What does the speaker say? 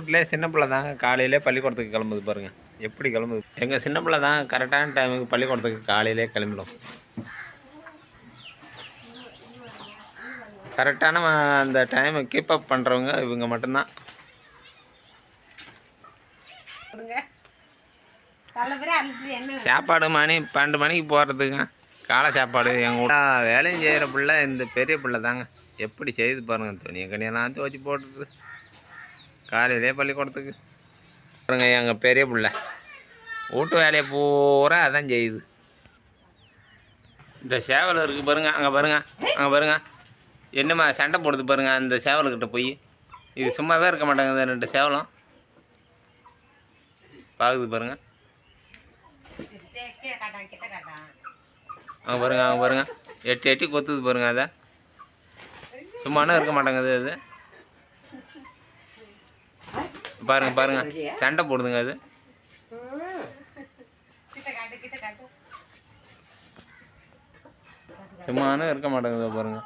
வீட்டிலே சின்ன பிள்ளை தாங்க காலையிலே பள்ளிக்கூடத்துக்கு கிளம்புது பாருங்கள், எப்படி கிளம்புது. எங்கள் சின்ன பிள்ளை தான் கரெக்டான டைமுக்கு பள்ளிக்கூடத்துக்கு காலையிலே கிளம்பிடும். கரெக்டான அந்த டைமை கீப்பப் பண்ணுறவங்க இவங்க மட்டும்தான். சாப்பாடு மணி 12 மணிக்கு போகிறதுங்க, காலை சாப்பாடு. எங்கள் கூட வேலையும் செய்கிற பிள்ளை இந்த பெரிய பிள்ளை தாங்க, எப்படி செய்து பாருங்கள். துணியை கனியெல்லாம் துவச்சி போட்டுது காலையிலே பள்ளிக்கூடத்துக்கு பாருங்க. எங்கள் பெரிய பிள்ளை வீட்டு வேலையை பூரா அதான் செய்யுது. இந்த சேவல் இருக்குது பாருங்க, அங்கே பாருங்க, அங்கே பாருங்க என்னம்மா சண்டை போடுது பாருங்க. அந்த சேவல்கிட்ட போய் இது சும்மாவே இருக்க மாட்டாங்க. இந்த 2 சேவலும் பார்க்குது பாருங்க. அங்கே பாருங்க, அங்கே பாருங்க எட்டி எட்டி கொத்துது பாருங்க. அதை சும்மானா இருக்க மாட்டேங்குது. அது பாருங்க பாருங்க சண்டை போடுதுங்க. அது சும்மானா இருக்க மாட்டேங்குது பாருங்க.